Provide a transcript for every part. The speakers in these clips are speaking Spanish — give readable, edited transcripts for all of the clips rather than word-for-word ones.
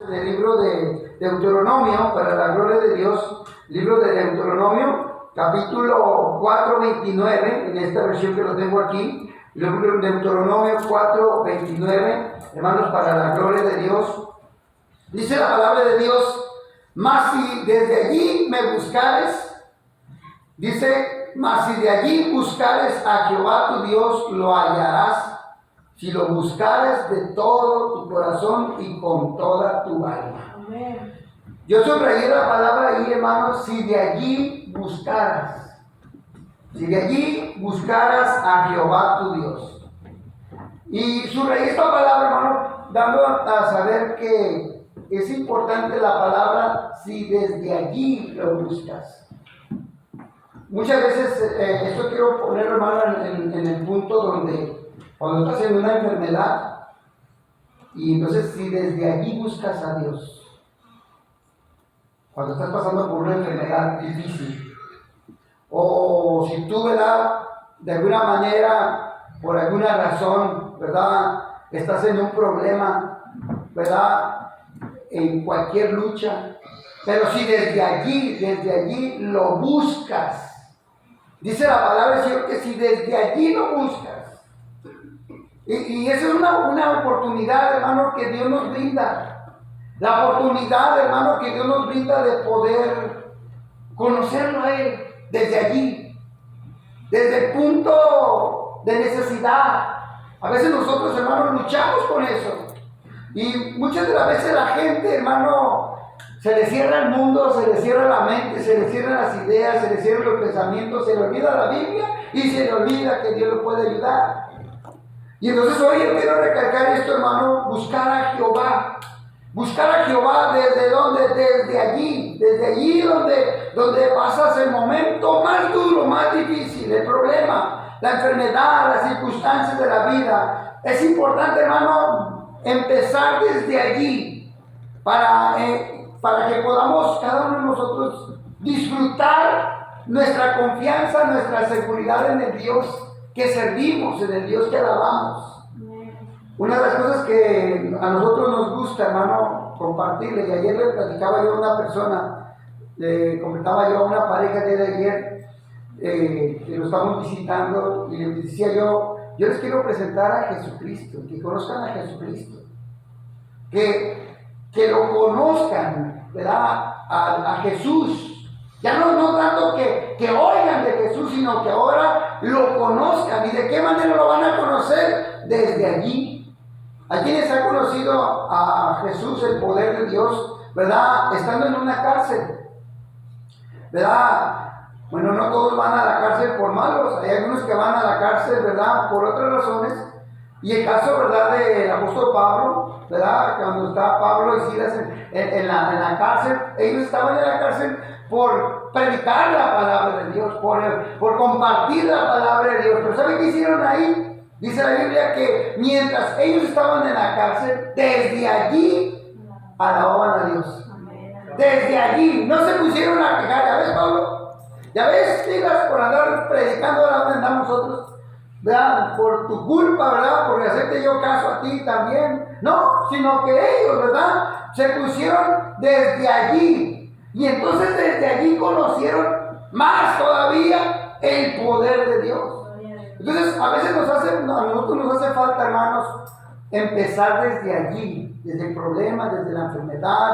del libro de Deuteronomio, para la gloria de Dios, libro de Deuteronomio, capítulo 4, 29, en esta versión que lo tengo aquí, libro de Deuteronomio 4, 29, hermanos, para la gloria de Dios. Dice la palabra de Dios: mas si desde allí me buscares, dice, mas si de allí buscares a Jehová tu Dios, lo hallarás, si lo buscares de todo tu corazón y con toda tu alma. Amén. Yo subrayé la palabra ahí, hermanos, si de allí buscaras. Si de allí buscaras a Jehová tu Dios. Y subrayé esta palabra, hermano, dando a saber que es importante la palabra si desde allí lo buscas. Muchas veces, esto quiero poner, hermano, en el punto donde cuando estás en una enfermedad, y entonces si desde allí buscas a Dios, cuando estás pasando por una enfermedad difícil, o si tú, ¿verdad?, de alguna manera, por alguna razón, ¿verdad?, estás en un problema, ¿verdad?, en cualquier lucha, pero si desde allí lo buscas, dice la palabra del Señor que si desde allí lo buscas, y esa es una oportunidad, hermano, que Dios nos brinda. La oportunidad, hermano, que Dios nos brinda de poder conocerlo a Él desde allí, desde el punto de necesidad. A veces nosotros, hermanos, luchamos con eso. Y muchas de las veces la gente, hermano, se le cierra el mundo, se le cierra la mente, se le cierran las ideas, se le cierran los pensamientos, se le olvida la Biblia y se le olvida que Dios lo puede ayudar. Y entonces hoy yo quiero recalcar esto, hermano: buscar a Jehová. Buscar a Jehová desde donde, desde allí donde pasas el momento más duro, más difícil, el problema, la enfermedad, las circunstancias de la vida. Es importante, hermano, empezar desde allí para que podamos cada uno de nosotros disfrutar nuestra confianza, nuestra seguridad en el Dios que servimos, en el Dios que alabamos. Una de las cosas que a nosotros nos gusta, hermano, compartirle, y ayer le platicaba yo a una persona, le comentaba yo a una pareja de ayer, que lo estamos visitando, y les decía yo les quiero presentar a Jesucristo, que conozcan a Jesucristo, que lo conozcan, ¿verdad?, a Jesús. Ya no tanto que oigan de Jesús, sino que ahora lo conozcan. ¿Y de qué manera lo van a conocer? Desde allí. ¿A quienes han conocido a Jesús, el poder de Dios, verdad?, estando en una cárcel, ¿verdad? Bueno, no todos van a la cárcel por malos. Hay algunos que van a la cárcel, ¿verdad?, por otras razones. Y el caso, ¿verdad?, del apóstol Pablo, ¿verdad?, cuando estaba Pablo y Silas en la cárcel, ellos estaban en la cárcel por predicar la palabra de Dios, por compartir la palabra de Dios. Pero ¿saben qué hicieron ahí? Dice la Biblia que mientras ellos estaban en la cárcel, desde allí alababan a Dios. Desde allí, no se pusieron a quejar. ¿Ya ves, Pablo? ¿Ya ves, Silas, por andar predicando a la donde andamos nosotros? ¿Verdad? Por tu culpa, ¿verdad?, por hacerte yo caso a ti también. No, sino que ellos, ¿verdad?, se pusieron desde allí. Y entonces desde allí conocieron más todavía el poder de Dios. Entonces a veces a nosotros nos hace falta, hermanos, empezar desde allí, desde el problema, desde la enfermedad,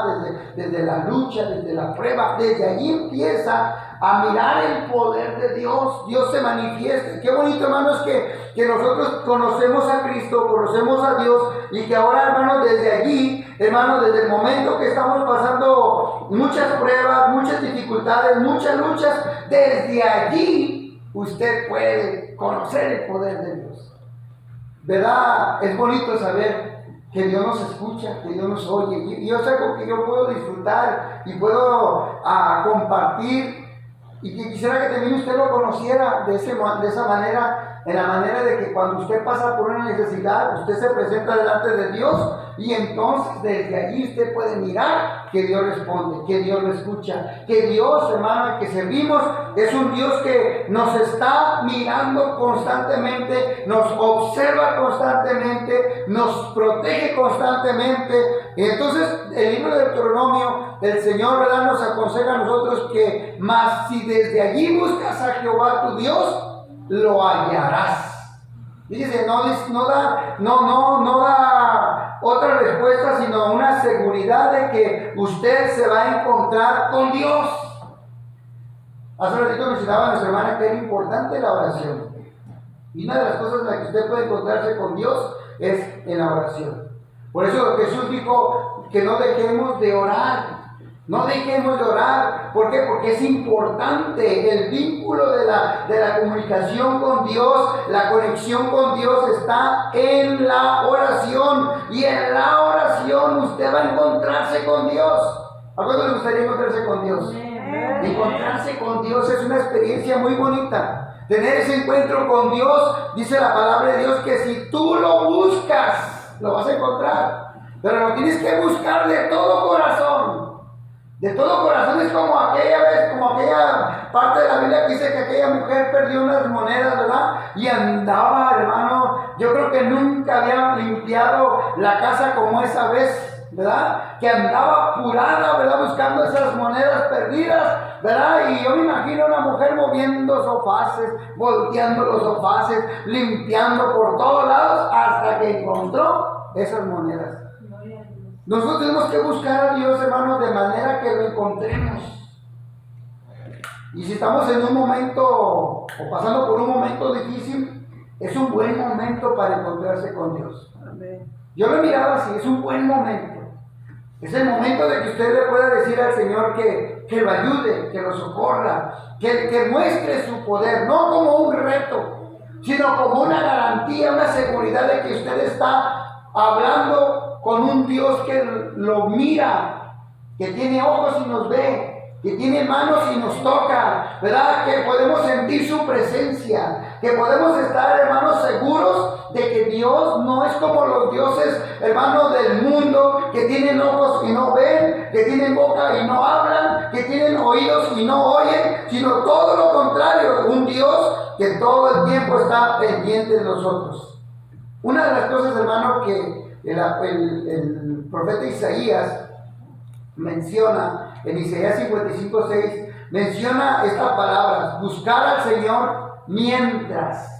desde la lucha, desde la prueba. Desde allí empieza a mirar el poder de Dios. Dios se manifiesta. Qué bonito, hermanos, que nosotros conocemos a Cristo, conocemos a Dios, y que ahora, hermanos, desde allí, hermanos, desde el momento que estamos pasando muchas pruebas, muchas dificultades, muchas luchas, desde allí usted puede conocer el poder de Dios. ¿Verdad? Es bonito saber que Dios nos escucha, que Dios nos oye, y yo sé que yo puedo disfrutar y puedo compartir, y que quisiera que también usted lo conociera de esa manera, en la manera de que cuando usted pasa por una necesidad, usted se presenta delante de Dios, y entonces desde allí usted puede mirar que Dios responde, que Dios lo escucha, que Dios, hermano, al que servimos, es un Dios que nos está mirando constantemente, nos observa constantemente, nos protege constantemente. Y entonces el libro el Señor, ¿verdad?, nos aconseja a nosotros que más si desde allí buscas a Jehová tu Dios, lo hallarás. Dice, no da otra respuesta, sino una seguridad de que usted se va a encontrar con Dios. Hace un ratito mencionaba a nuestra hermana que era importante la oración. Y una de las cosas en las que usted puede encontrarse con Dios es en la oración. Por eso Jesús dijo que no dejemos de orar. No dejemos de orar. ¿Por qué? Porque es importante el vínculo de la comunicación con Dios. La conexión con Dios está en la oración. Y en la oración usted va a encontrarse con Dios. ¿A cuánto le gustaría encontrarse con Dios? Encontrarse con Dios es una experiencia muy bonita. Tener ese encuentro con Dios, dice la palabra de Dios, que si tú lo buscas, lo vas a encontrar. Pero lo tienes que buscar de todo corazón. De todo corazón. Es como aquella parte de la Biblia que dice que aquella mujer perdió unas monedas, ¿verdad? Y andaba, hermano, yo creo que nunca había limpiado la casa como esa vez, ¿verdad? Que andaba apurada, ¿verdad?, buscando esas monedas perdidas, ¿verdad? Y yo me imagino a una mujer moviendo sofaces, volteando los sofaces, limpiando por todos lados hasta que encontró esas monedas. Nosotros tenemos que buscar a Dios, hermanos, de manera que lo encontremos. Y si estamos en un momento o pasando por un momento difícil, es un buen momento para encontrarse con Dios. Yo lo he mirado así, es un buen momento. Es el momento de que usted le pueda decir al Señor que lo ayude, que lo socorra, que muestre su poder, no como un reto, sino como una garantía, una seguridad de que usted está hablando con un Dios que lo mira, que tiene ojos y nos ve, que tiene manos y nos toca, ¿verdad? Que podemos sentir su presencia, que podemos estar, hermanos, seguros de que Dios no es como los dioses, hermanos, del mundo, que tienen ojos y no ven, que tienen boca y no hablan, que tienen oídos y no oyen, sino todo lo contrario, un Dios que todo el tiempo está pendiente de nosotros. Una de las cosas, hermanos, que el profeta Isaías menciona en Isaías 55:6, menciona estas palabras: buscar al Señor mientras.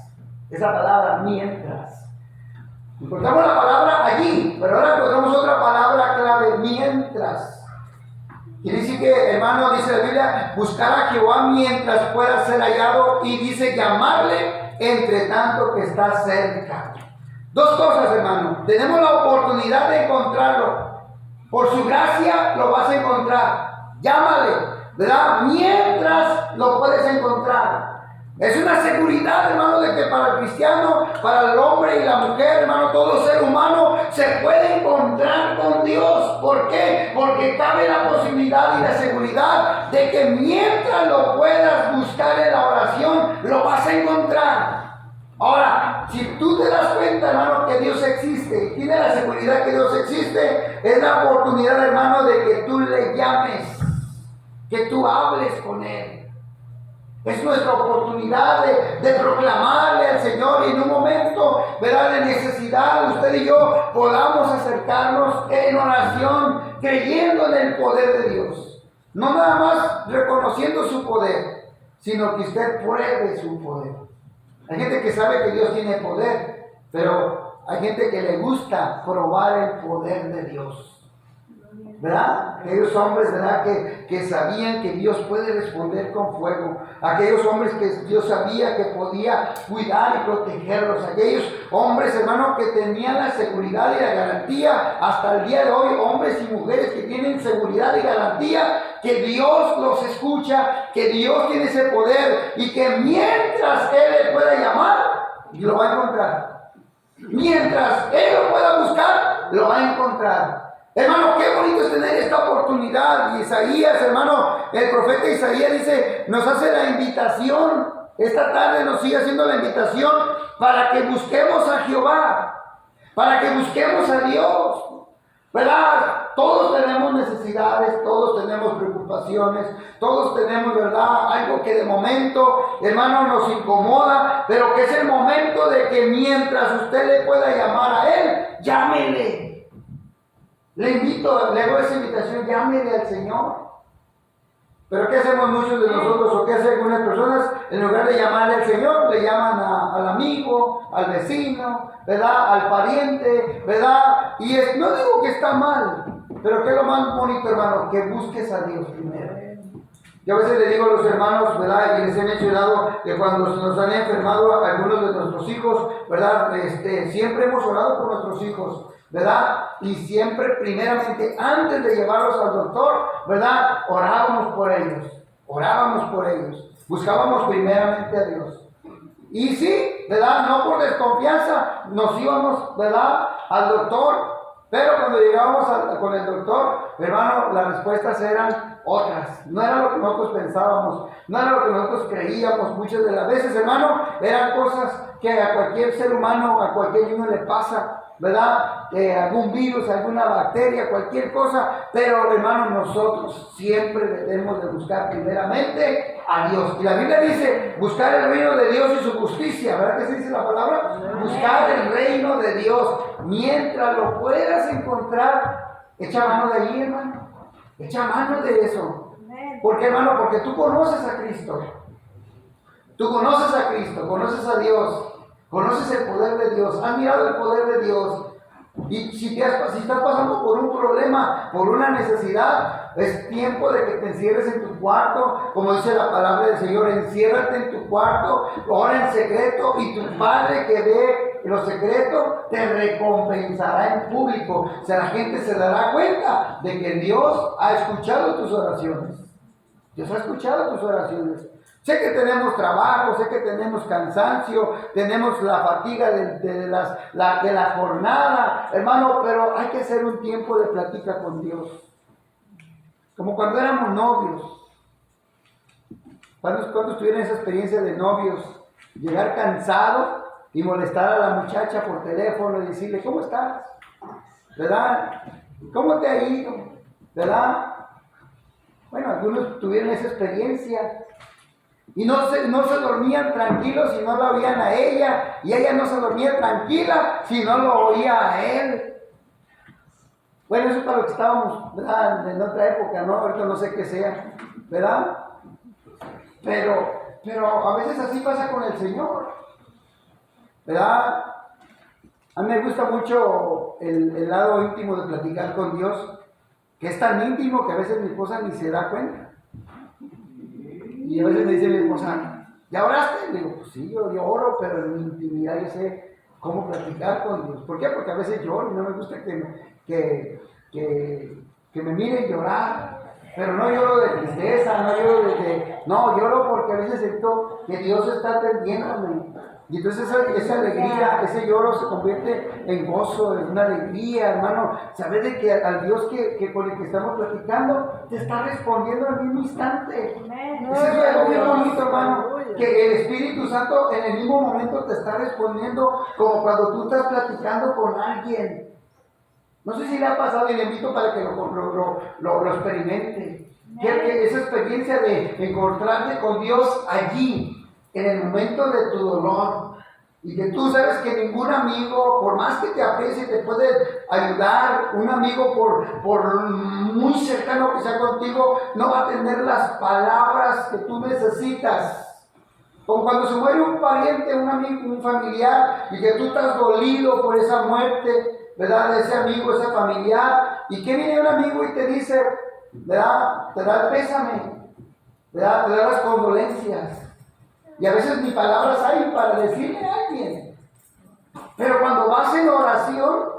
Esa palabra, mientras. Encontramos la palabra allí, pero ahora encontramos otra palabra clave: mientras. Quiere decir que, hermano, dice la Biblia, buscar a Jehová mientras pueda ser hallado, y dice llamarle entre tanto que está cerca. Dos cosas, hermano. Tenemos la oportunidad de encontrarlo. Por su gracia lo vas a encontrar. Llámale, ¿verdad? Mientras lo puedes encontrar. Es una seguridad, hermano, de que para el cristiano, para el hombre y la mujer, hermano, todo ser humano se puede encontrar con Dios. ¿Por qué? Porque cabe la posibilidad y la seguridad de que mientras lo puedas buscar en la oración, lo vas a encontrar. Ahora, si tú te das cuenta, hermano, que Dios existe y tienes la seguridad que Dios existe, es la oportunidad, hermano, de que tú le llames, que tú hables con Él. Es nuestra oportunidad de proclamarle al Señor, y en un momento, ¿verdad?, de necesidad, usted y yo podamos acercarnos en oración, creyendo en el poder de Dios. No nada más reconociendo su poder, sino que usted pruebe su poder. Hay gente que sabe que Dios tiene poder, pero hay gente que le gusta probar el poder de Dios, ¿verdad? Aquellos hombres, ¿verdad?, que sabían que Dios puede responder con fuego. Aquellos hombres que Dios sabía que podía cuidar y protegerlos. Aquellos hombres, hermanos, que tenían la seguridad y la garantía. Hasta el día de hoy, hombres y mujeres que tienen seguridad y garantía que Dios los escucha, que Dios tiene ese poder, y que mientras Él le pueda llamar, lo va a encontrar. Mientras Él lo pueda buscar, lo va a encontrar. Hermano, qué bonito es tener esta oportunidad. Y Isaías, hermano, el profeta Isaías dice, nos hace la invitación, esta tarde nos sigue haciendo la invitación para que busquemos a Jehová, para que busquemos a Dios, ¿verdad? Todos tenemos necesidades, todos tenemos preocupaciones, todos tenemos, ¿verdad?, algo que de momento, hermano, nos incomoda, pero que es el momento de que mientras usted le pueda llamar a Él, llámele. Le invito, le hago esa invitación, llámele al Señor. Pero ¿qué hacemos muchos de nosotros o qué hacen algunas personas? En lugar de llamarle al Señor, le llaman al amigo, al vecino, ¿verdad? Al pariente, ¿verdad? Y no digo que está mal, pero ¿qué es lo más bonito, hermano? Que busques a Dios primero. Yo a veces le digo a los hermanos, ¿verdad? Y les he mencionado que cuando nos han enfermado algunos de nuestros hijos, ¿verdad? Siempre hemos orado por nuestros hijos, ¿verdad? Y siempre, primeramente, antes de llevarlos al doctor, ¿verdad? Orábamos por ellos, buscábamos primeramente a Dios. Y sí, ¿verdad? No por desconfianza, nos íbamos, ¿verdad? Al doctor, pero cuando llegábamos con el doctor, hermano, las respuestas eran otras. No era lo que nosotros pensábamos, no era lo que nosotros creíamos. Muchas de las veces, hermano, eran cosas que a cualquier ser humano, a cualquier niño le pasa, ¿verdad? Algún virus, alguna bacteria, cualquier cosa. Pero, hermano, nosotros siempre debemos de buscar primeramente a Dios. Y la Biblia dice, buscar el reino de Dios y su justicia, ¿verdad que se dice la palabra? Buscar el reino de Dios. Mientras lo puedas encontrar, echa mano de allí, hermano. Echa mano de eso. ¿Por qué, hermano? Porque tú conoces a Cristo. Tú conoces a Cristo, conoces a Dios. Conoces el poder de Dios, has mirado el poder de Dios. Y si estás pasando por un problema, por una necesidad, es tiempo de que te encierres en tu cuarto. Como dice la palabra del Señor, enciérrate en tu cuarto, ora en secreto, y tu Padre que ve lo secreto te recompensará en público. O sea, la gente se dará cuenta de que Dios ha escuchado tus oraciones. Dios ha escuchado tus oraciones. Sé que tenemos trabajo, sé que tenemos cansancio, tenemos la fatiga de la jornada, hermano, pero hay que hacer un tiempo de plática con Dios. Como cuando éramos novios. ¿Cuántos tuvieron esa experiencia de novios? Llegar cansado y molestar a la muchacha por teléfono y decirle, ¿cómo estás? ¿Verdad? ¿Cómo te ha ido? ¿Verdad? Bueno, algunos tuvieron esa experiencia. Y no se dormían tranquilos si no la oían a ella, y ella no se dormía tranquila si no lo oía a él. Bueno, eso es para lo que estábamos, ¿verdad? En otra época, ¿no? Ahorita no sé qué sea, ¿verdad? Pero a veces así pasa con el Señor, ¿verdad? A mí me gusta mucho el lado íntimo de platicar con Dios, que es tan íntimo que a veces mi esposa ni se da cuenta. Y a veces me dice mi esposa, ¿ya oraste? Le digo, pues sí, yo oro, pero en mi intimidad yo sé cómo platicar con Dios. ¿Por qué? Porque a veces lloro y no me gusta que me miren llorar. Pero no lloro de tristeza, no lloro no, lloro porque a veces siento que Dios está atendiéndome. Y entonces esa alegría, ese lloro se convierte en gozo, en una alegría, hermano. Sabes de que al Dios con el que estamos platicando te está respondiendo al mismo instante. Eso es algo muy bonito, hermano. Que el Espíritu Santo en el mismo momento te está respondiendo, como cuando tú estás platicando con alguien. No sé si le ha pasado, y le invito para que lo experimente. Que esa experiencia de encontrarte con Dios allí, en el momento de tu dolor, y que tú sabes que ningún amigo, por más que te aprecie, te puede ayudar. Un amigo, por muy cercano que sea contigo, no va a tener las palabras que tú necesitas. Como cuando se muere un pariente, un amigo, un familiar, y que tú estás dolido por esa muerte, ¿verdad? De ese amigo, ese familiar, y que viene un amigo y te dice, ¿verdad? Te da el pésame, ¿verdad? Te da las condolencias. Y a veces ni palabras hay para decirle a alguien. Pero cuando vas en oración,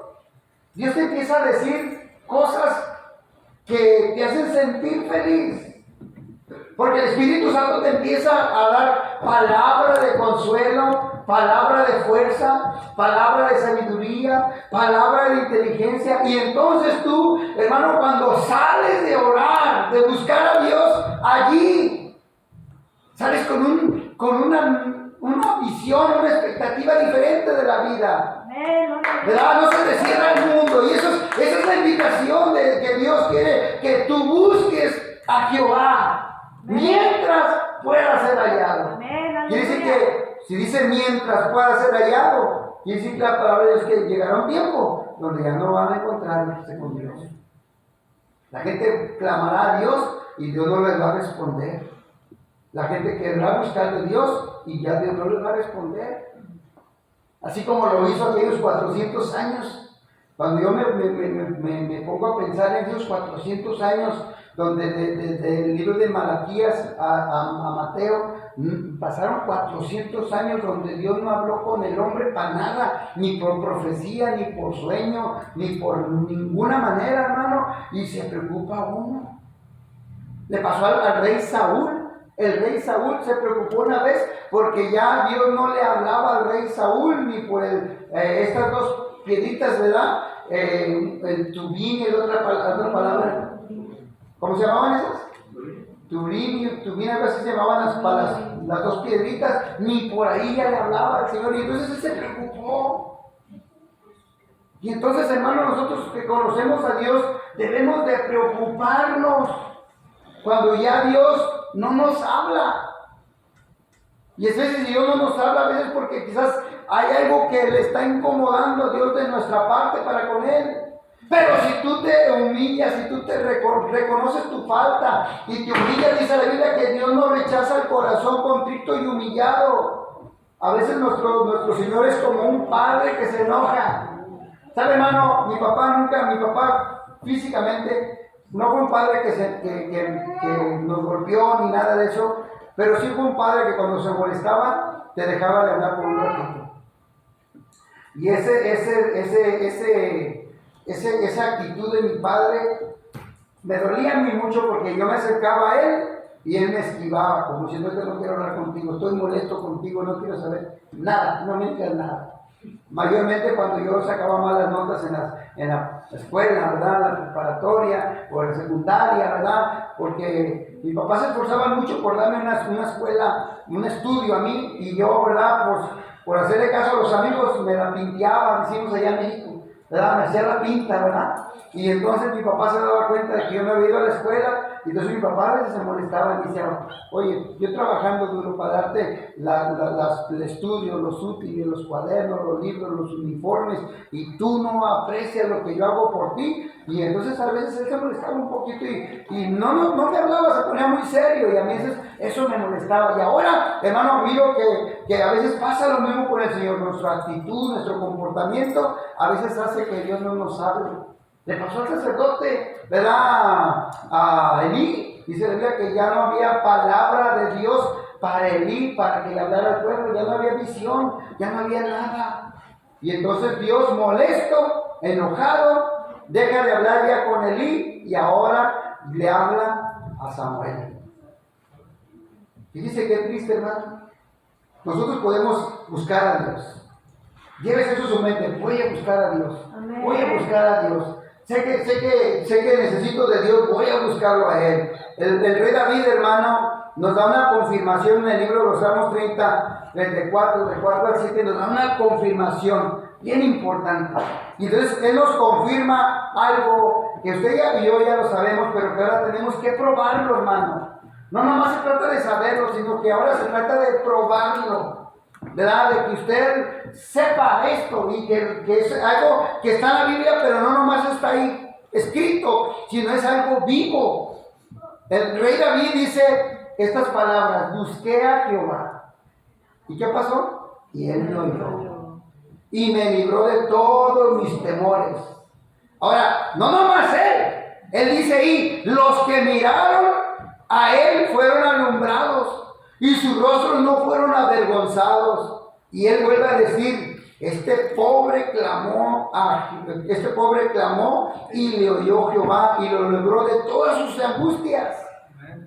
Dios te empieza a decir cosas que te hacen sentir feliz. Porque el Espíritu Santo te empieza a dar palabra de consuelo, palabra de fuerza, palabra de sabiduría, palabra de inteligencia. Y entonces tú, hermano, cuando sales de orar, de buscar a Dios, allí sales con una visión, una expectativa diferente de la vida. ¿Verdad? No se te cierra el mundo. Y esa es la invitación de que Dios quiere que tú busques a Jehová mientras pueda ser hallado. Quiere decir que si dice mientras pueda ser hallado, quiere decir que la palabra de Dios que llegará un tiempo donde ya no van a encontrarse con Dios. La gente clamará a Dios y Dios no les va a responder. La gente querrá buscar de Dios y ya Dios no les va a responder. Así como lo hizo aquellos 400 años. Cuando yo me pongo a pensar en esos 400 años, donde desde el libro de Malaquías a Mateo, pasaron 400 años donde Dios no habló con el hombre para nada, ni por profecía, ni por sueño, ni por ninguna manera, hermano, y se preocupa uno. Le pasó al rey Saúl. El rey Saúl se preocupó una vez porque ya Dios no le hablaba al rey Saúl ni por estas dos piedritas, ¿verdad? El tubín y la otra palabra. ¿Cómo se llamaban esas? Tubín, algo así se llamaban las dos piedritas. Ni por ahí ya le hablaba al Señor. Y entonces él se preocupó. Y entonces, hermanos, nosotros que conocemos a Dios debemos de preocuparnos cuando ya Dios no nos habla. Y es veces si Dios no nos habla, a veces porque quizás hay algo que le está incomodando a Dios de nuestra parte para con Él. Pero si tú te humillas, si tú te reconoces tu falta y te humillas, dice la Biblia que Dios no rechaza el corazón contrito y humillado. A veces nuestro Señor es como un padre que se enoja. ¿Sabe, hermano? Mi papá físicamente no fue un padre que nos golpeó ni nada de eso, pero sí fue un padre que cuando se molestaba te dejaba de hablar por un ratito. Y esa actitud de mi padre me dolía a mí mucho porque yo me acercaba a él y él me esquivaba, como diciendo que no quiero hablar contigo, estoy molesto contigo, no quiero saber nada, no me digas nada. Mayormente cuando yo sacaba malas notas en la escuela, ¿verdad? En la preparatoria o en la secundaria, ¿verdad? Porque mi papá se esforzaba mucho por darme una escuela, un estudio a mí, y yo, ¿verdad? Por hacerle caso a los amigos, me la pinteaba, decimos allá en México, ¿verdad? Me hacía la pinta, ¿verdad? Y entonces mi papá se daba cuenta de que yo me había ido a la escuela, y entonces mi papá a veces se molestaba y decía, oye, yo trabajando duro para darte el estudio, los útiles, los cuadernos, los libros, los uniformes, y tú no aprecias lo que yo hago por ti. Y entonces a veces él se molestaba un poquito y no me hablaba, se ponía muy serio, y a veces eso me molestaba. Y ahora, hermano, miro que a veces pasa lo mismo con el Señor. Nuestra actitud, nuestro comportamiento a veces hace que Dios no nos hable. Le pasó al sacerdote, ¿verdad? A Elí. Dice la Biblia que ya no había palabra de Dios para Elí, para que le hablara al pueblo. Ya no había visión, ya no había nada. Y entonces Dios, molesto, enojado, deja de hablar ya con Elí y ahora le habla a Samuel. Y dice que triste, hermano. Nosotros podemos buscar a Dios. Lleves eso en su mente. Voy a buscar a Dios. Amén. Voy a buscar a Dios. Sé que necesito de Dios. Voy a buscarlo a Él. El rey David, hermano, nos da una confirmación en el libro de los Salmos 34, de 4 al 7. Nos da una confirmación bien importante. Y entonces Él nos confirma algo que usted y yo ya lo sabemos, pero que ahora tenemos que probarlo, hermano. No nomás se trata de saberlo, sino que ahora se trata de probarlo, ¿verdad? De que usted sepa esto y que es algo que está en la Biblia, pero no nomás está ahí escrito, sino es algo vivo. El rey David dice estas palabras: busqué a Jehová. ¿Y qué pasó? Y Él me oyó y me libró de todos mis temores. Ahora, no nomás Él dice ahí, los que miraron a Él fueron alumbrados y sus rostros no fueron avergonzados. Y Él vuelve a decir, este pobre clamó y le oyó Jehová y lo libró de todas sus angustias.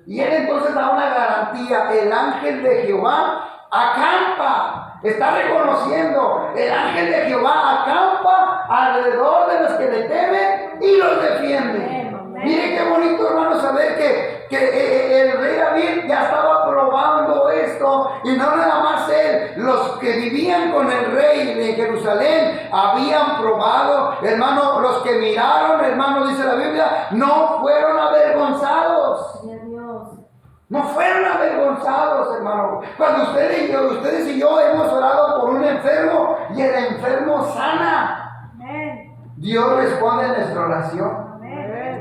Y Él entonces da una garantía: el ángel de Jehová acampa. Está reconociendo, el ángel de Jehová acampa alrededor de los que le temen y los defiende. Mire qué bonito, hermano, saber que el rey David ya estaba probando esto, y no nada más él, los que vivían con el rey en Jerusalén habían probado, hermano. Los que miraron, hermano, dice la Biblia, no fueron avergonzados. No fueron avergonzados. avergonzados, hermano. Cuando ustedes y yo hemos orado por un enfermo y el enfermo sana, Dios responde a nuestra oración.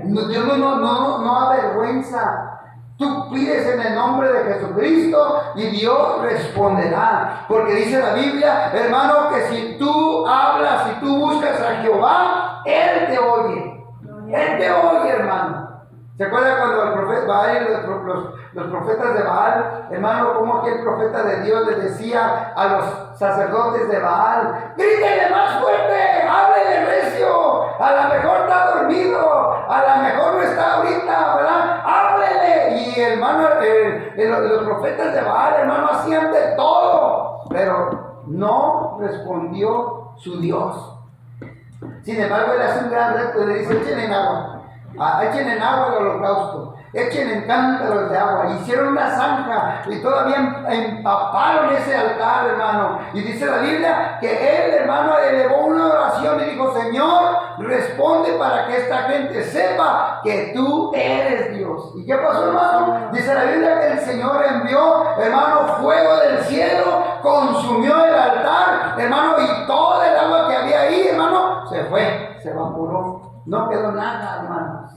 Dios no avergüenza. Tú pides en el nombre de Jesucristo y Dios responderá. Porque dice la Biblia, hermano, que si tú hablas, si tú buscas a Jehová, Él te oye. Él te oye, hermano. ¿Se acuerda cuando el profeta Baal, los profetas de Baal, hermano, como aquel profeta de Dios les decía a los sacerdotes de Baal: grítele más fuerte, háblele recio, a lo mejor está dormido, a lo mejor no está ahorita, ¿verdad? Háblele. Y hermano, los profetas de Baal, hermano, hacían de todo, pero no respondió su Dios. Sin embargo, él hace un gran reto y le dice: echen en agua. Echen en agua el holocausto, echen en cántaros de agua. Hicieron una zanja y todavía empaparon ese altar, hermano. Y dice la Biblia que él, hermano, elevó una oración y dijo: Señor, responde para que esta gente sepa que tú eres Dios. ¿Y qué pasó, hermano? Dice la Biblia que el Señor envió, hermano, fuego del cielo, consumió el altar, hermano, y toda el agua que había ahí, hermano, se fue, se evaporó. No quedó nada, hermano.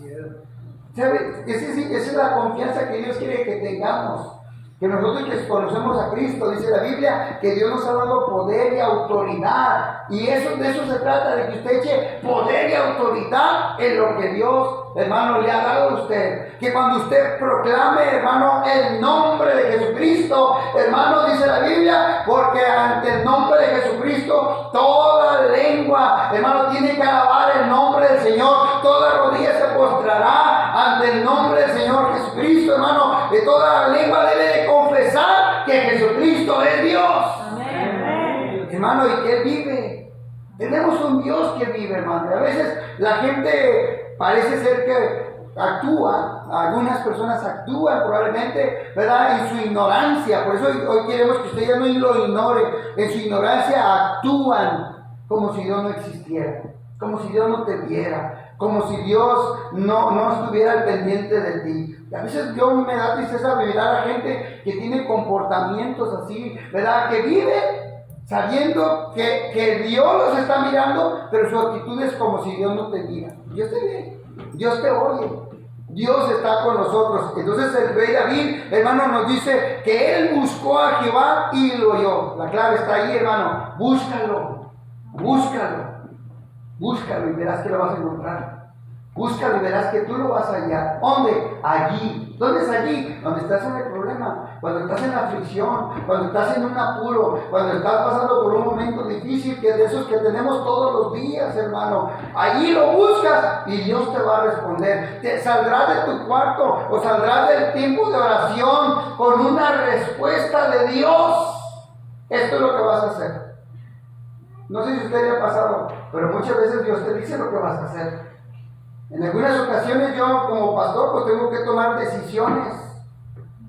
¿Sabe? Esa es la confianza que Dios quiere que tengamos. Que nosotros que conocemos a Cristo, dice la Biblia, que Dios nos ha dado poder y autoridad. Y de eso se trata, de que usted eche poder y autoridad en lo que Dios, hermano, le ha dado a usted. Que cuando usted proclame, hermano, el nombre de Jesucristo, hermano, dice la Biblia, porque ante el nombre de Jesucristo toda lengua, hermano, tiene que alabar el nombre del Señor. Toda rodilla se postrará ante el nombre del Señor Jesucristo, hermano. De toda lengua debe de confesar que Jesucristo es Dios. Amén. Hermano, y que Él vive. Tenemos un Dios que vive, hermano. A veces la gente parece ser que actúa, algunas personas actúan probablemente, ¿verdad?, en su ignorancia. Por eso hoy queremos que usted ya no lo ignore. En su ignorancia actúan como si Dios no existiera, como si Dios no te viera, como si Dios no estuviera al pendiente de ti. Y a veces yo me da tristeza mirar a gente que tiene comportamientos así, ¿verdad?, que vive sabiendo que Dios los está mirando, pero su actitud es como si Dios no te mira. Dios te ve, Dios te oye, Dios está con nosotros. Entonces el rey David, hermano, nos dice que él buscó a Jehová y lo oyó. La clave está ahí, hermano. Búscalo, búscalo y verás que lo vas a encontrar. Búscalo y verás que tú lo vas a hallar. ¿Dónde? Allí. ¿Dónde es allí? Donde estás en el problema, cuando estás en la aflicción, cuando estás en un apuro, cuando estás pasando por un momento difícil, que es de esos que tenemos todos los días, hermano. Allí lo buscas y Dios te va a responder. Te saldrás de tu cuarto o saldrás del tiempo de oración con una respuesta de Dios. Esto es lo que vas a hacer. No sé si a usted le ha pasado, pero muchas veces Dios te dice lo que vas a hacer. En algunas ocasiones yo como pastor pues tengo que tomar decisiones.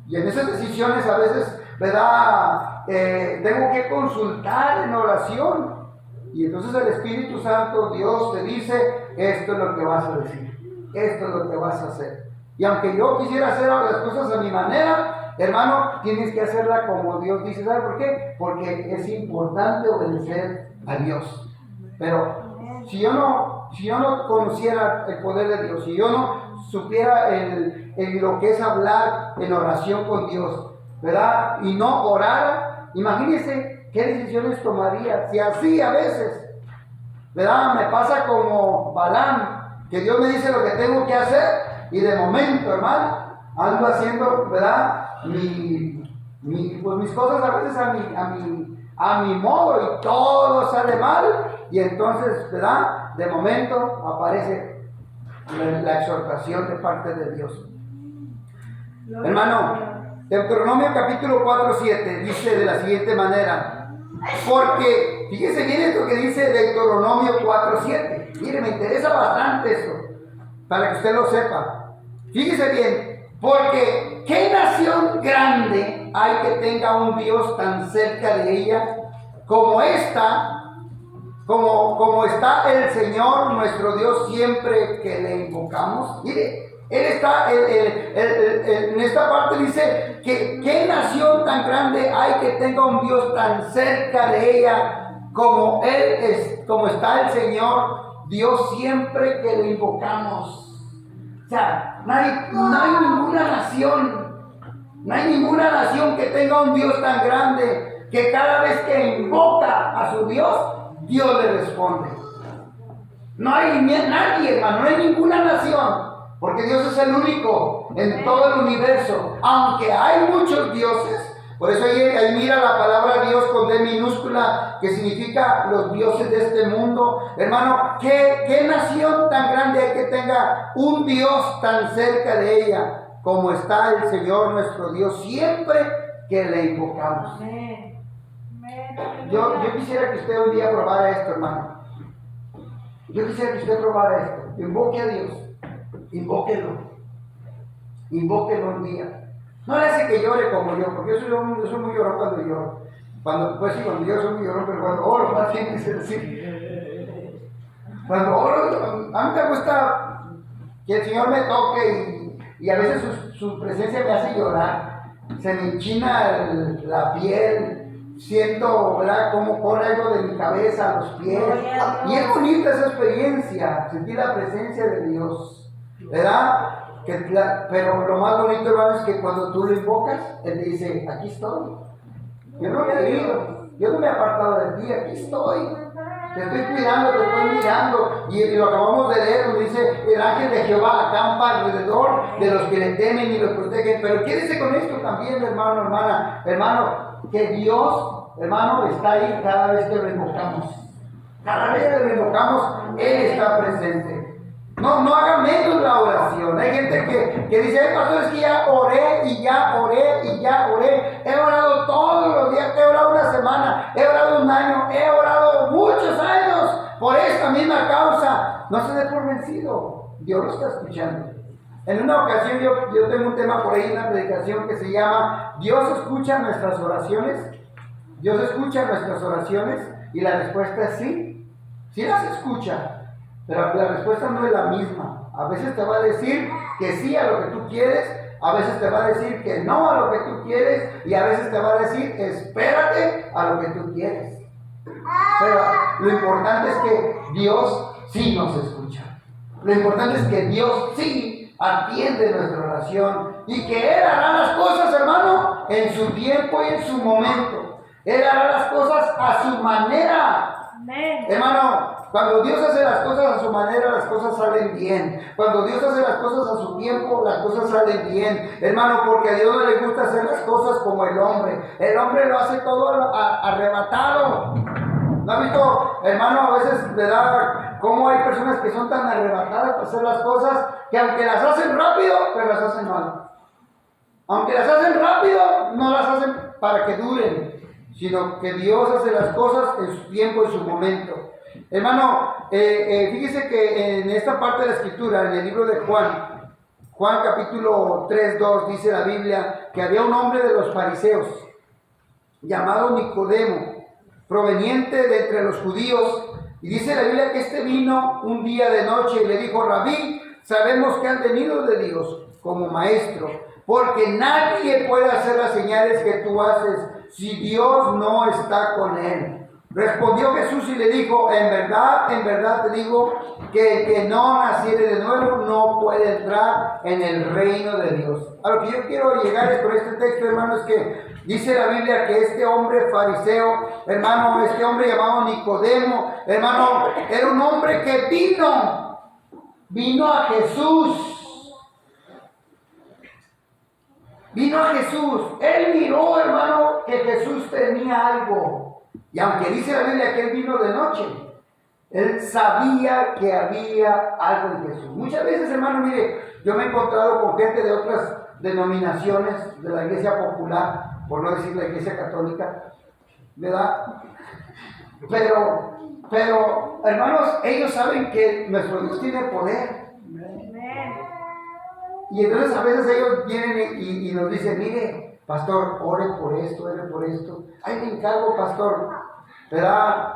Y en esas decisiones a veces, ¿verdad?, tengo que consultar en oración. Y entonces el Espíritu Santo, Dios te dice: esto es lo que vas a decir, esto es lo que vas a hacer. Y aunque yo quisiera hacer las cosas a mi manera, hermano, tienes que hacerla como Dios dice. ¿Sabe por qué? Porque es importante obedecer a Dios. Pero si yo no conociera el poder de Dios, si yo no supiera en lo que es hablar en oración con Dios, ¿verdad?, y no orara, imagínense qué decisiones tomaría. Si así a veces, ¿verdad?, me pasa como Balaam, que Dios me dice lo que tengo que hacer y de momento, hermano, ando haciendo, ¿verdad?, pues mis cosas a veces a mi modo y todo sale mal. Y entonces, ¿verdad?, de momento aparece la exhortación de parte de Dios. Hermano, Deuteronomio capítulo 4:7 dice de la siguiente manera. Porque, fíjese bien esto que dice Deuteronomio 4:7. Mire, me interesa bastante esto, para que usted lo sepa. Fíjese bien, porque ¿qué nación grande hay que tenga un Dios tan cerca de ella como esta? Como está el Señor nuestro Dios siempre que le invocamos. Mire, Él está, en esta parte dice que qué nación tan grande hay que tenga un Dios tan cerca de ella como Él es, como está el Señor, Dios siempre que lo invocamos. O sea, no hay ninguna nación que tenga un Dios tan grande que cada vez que invoca a su Dios, Dios le responde. No hay nadie, hermano, no hay ninguna nación. Porque Dios es el único en todo el universo. Aunque hay muchos dioses. Por eso ahí mira la palabra Dios con D minúscula, que significa los dioses de este mundo. Hermano, ¿qué nación tan grande hay que tenga un Dios tan cerca de ella como está el Señor nuestro Dios siempre que le invocamos? Yo quisiera que usted un día probara esto, hermano. Yo quisiera que usted probara esto. Invoque a Dios. Invóquelo un día. No le hace que llore como yo, porque yo soy muy llorón cuando lloro. Cuando yo soy muy llorón, pero cuando oro, más bien es decir, cuando oro, a mí me gusta que el Señor me toque y a veces su presencia me hace llorar. Se me enchina la piel, siento, ¿verdad?, cómo pone algo de mi cabeza a los pies. Y es bonita esa experiencia, sentir la presencia de Dios. ¿Verdad? Pero lo más bonito, hermano, es que cuando tú lo invocas, Él te dice, aquí estoy. Yo no me he ido, yo no me he apartado de ti, aquí estoy. Te estoy cuidando, te estoy mirando. Y lo acabamos de leer, donde dice, el ángel de Jehová acampa alrededor de los que le temen y los protegen. Pero quédese con esto también, hermano, hermana. Hermano, que Dios, hermano, está ahí cada vez que lo invocamos. Cada vez que lo invocamos, Él está presente. No haga menos la oración. Hay gente que dice, pastor, es que ya oré y ya oré y ya oré. He orado todos los días, he orado una semana, he orado un año, he orado muchos años por esta misma causa. No se dé por vencido. Dios lo está escuchando. En una ocasión yo tengo un tema por ahí, una predicación que se llama Dios escucha nuestras oraciones. Dios escucha nuestras oraciones y la respuesta es sí. Sí las escucha. Pero la respuesta no es la misma. A veces te va a decir que sí a lo que tú quieres, a veces te va a decir que no a lo que tú quieres, y a veces te va a decir espérate a lo que tú quieres. Pero lo importante es que Dios sí nos escucha. Lo importante es que Dios sí atiende nuestra oración y que Él hará las cosas, hermano, en su tiempo y en su momento. Él hará las cosas a su manera. Amén. Hermano, cuando Dios hace las cosas a su manera, las cosas salen bien. Cuando Dios hace las cosas a su tiempo, las cosas salen bien. Hermano, porque a Dios no le gusta hacer las cosas como el hombre. El hombre lo hace todo arrebatado. ¿No ha visto, hermano, a veces, verdad, cómo hay personas que son tan arrebatadas para hacer las cosas que aunque las hacen rápido, pero las hacen mal? Aunque las hacen rápido, no las hacen para que duren, sino que Dios hace las cosas en su tiempo y su momento. Hermano, fíjese que en esta parte de la escritura, en el libro de Juan capítulo 3:2, dice la Biblia que había un hombre de los fariseos llamado Nicodemo, proveniente de entre los judíos, y dice la Biblia que este vino un día de noche y le dijo: Rabí, sabemos que has venido de Dios como maestro, porque nadie puede hacer las señales que tú haces si Dios no está con él. Respondió Jesús y le dijo: en verdad te digo que el que no naciere de nuevo no puede entrar en el reino de Dios. A lo que yo quiero llegar es con este texto, hermano, es que dice la Biblia que este hombre fariseo, hermano, este hombre llamado Nicodemo, hermano, era un hombre que vino a Jesús. Vino a Jesús. Él miró, hermano, que Jesús tenía algo. Y aunque dice la Biblia que él vino de noche, él sabía que había algo en Jesús. Muchas veces, hermano, mire, yo me he encontrado con gente de otras denominaciones de la iglesia popular, por no decir la iglesia católica, ¿verdad? Pero, hermanos, ellos saben que nuestro Dios tiene poder. Y entonces a veces ellos vienen y nos dicen: mire, pastor, ore por esto. Ay, me encargo, pastor, ¿verdad?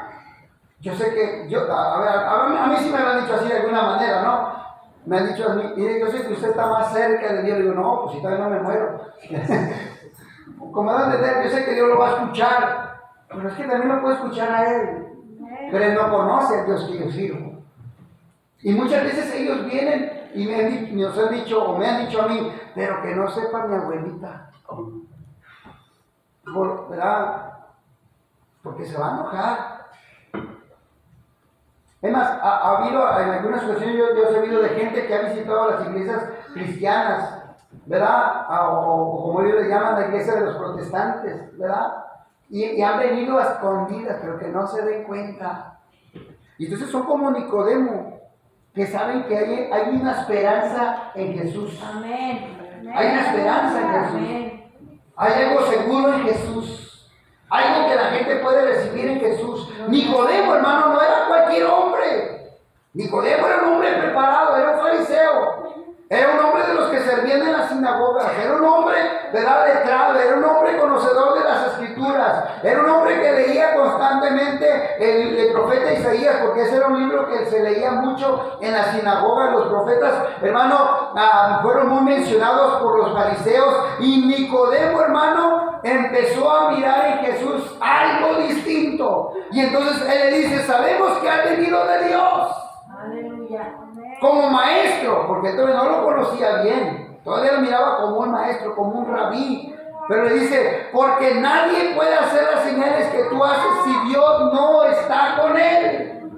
Yo sé que, a mí sí me lo han dicho así de alguna manera, ¿no? Me han dicho a mí, mire, yo sé que usted está más cerca de Dios. Le digo, no, pues si todavía no me muero. Como dan de entender, yo sé que Dios lo va a escuchar, pero es que también lo puedo escuchar a Él. Pero Él no conoce a Dios que yo sirvo. Y muchas veces ellos vienen y nos han dicho, o me han dicho a mí, pero que no sepa mi abuelita. ¿Verdad? Porque se va a enojar. Es más, ha habido en algunas ocasiones, yo he sabido de gente que ha visitado las iglesias cristianas, ¿verdad? O como ellos le llaman, la iglesia de los protestantes, ¿verdad? Y han venido a escondidas, pero que no se den cuenta. Y entonces son como Nicodemo, que saben que hay una esperanza en Jesús. Amén. Hay una esperanza en Jesús. Amén. Hay algo seguro en Jesús. Algo que la gente puede recibir en Jesús. Nicodemo, hermano, no era cualquier hombre. Nicodemo era un hombre preparado, era un fariseo. Era un hombre de los que servían en las sinagogas. Era un hombre, ¿verdad?, letrado. Era un hombre conocedor de las escrituras. Era un hombre que leía constantemente el profeta Isaías, porque ese era un libro que se leía mucho en las sinagogas. Los profetas, hermano, fueron muy mencionados por los fariseos. Y Nicodemo, hermano, empezó a mirar en Jesús algo distinto. Y entonces él le dice, sabemos que ha venido de Dios. Aleluya. Como maestro, porque todavía no lo conocía bien. Todavía lo miraba como un maestro, como un rabí. Pero le dice, porque nadie puede hacer las señales que tú haces si Dios no está con él.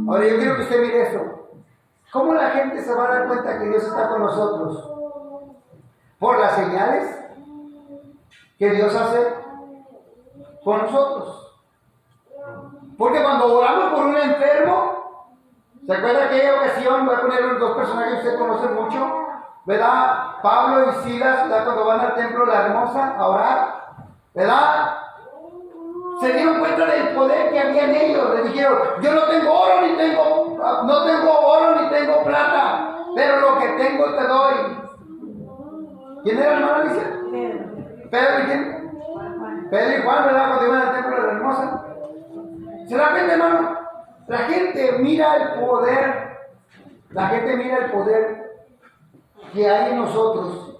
Ahora yo quiero que usted mire esto. ¿Cómo la gente se va a dar cuenta que Dios está con nosotros? Por las señales que Dios hace con nosotros. Porque cuando oramos por un enfermo, ¿se acuerda aquella ocasión? Voy a poner dos personajes que usted conoce mucho, ¿verdad? Pablo y Silas, ¿verdad? Cuando van al templo La Hermosa a orar, ¿verdad? Se dieron cuenta del poder que había en ellos. Le dijeron, yo no tengo oro ni tengo plata, pero lo que tengo te doy. ¿Quién era el hermano Alicia? Pedro y quién? Pedro y Juan, ¿verdad? Cuando iban al templo de La Hermosa. ¿Se da cuenta, hermano? La gente mira el poder. La gente mira el poder que hay en nosotros.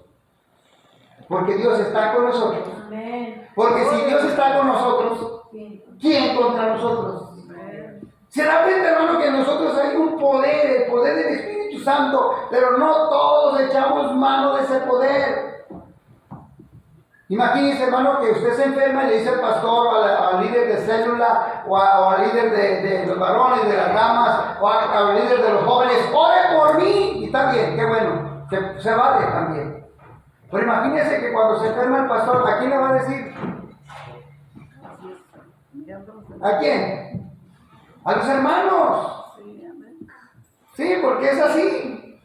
Porque Dios está con nosotros. Porque si Dios está con nosotros, ¿quién contra nosotros? Se da cuenta, hermano, que en nosotros hay un poder, el poder del Espíritu Santo, pero no todos echamos mano de ese poder. Imagínese, hermano, que usted se enferma y le dice al pastor, al líder de célula, o al líder de los varones, de las ramas, o al líder de los jóvenes, ore por mí. Y está bien, qué bueno, se vale también. Pero imagínese que cuando se enferma el pastor, ¿a quién le va a decir? ¿A quién? A los hermanos. Sí, porque es así.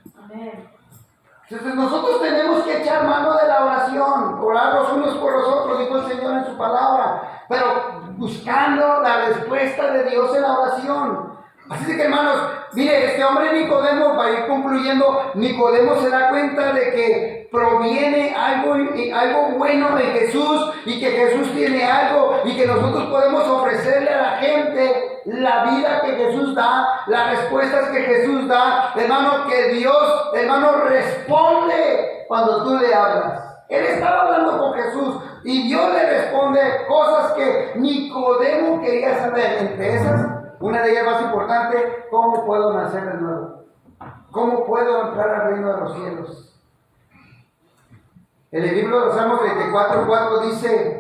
Entonces nosotros tenemos que echar mano de la oración, orar los unos por los otros, dijo el Señor en su palabra, pero buscando la respuesta de Dios en la oración. Así que, hermanos, mire, este hombre Nicodemo, para ir concluyendo, Nicodemo se da cuenta de que proviene algo bueno de Jesús, y que Jesús tiene algo, y que nosotros podemos ofrecerle a la gente la vida que Jesús da, las respuestas que Jesús da, hermano, que Dios, hermano, responde cuando tú le hablas. Él estaba hablando con Jesús y Dios le responde cosas que Nicodemo quería saber. Entre esas, una de ellas más importante: ¿cómo puedo nacer de nuevo? ¿Cómo puedo entrar al reino de los cielos? En el libro de los Salmos 34:4 dice: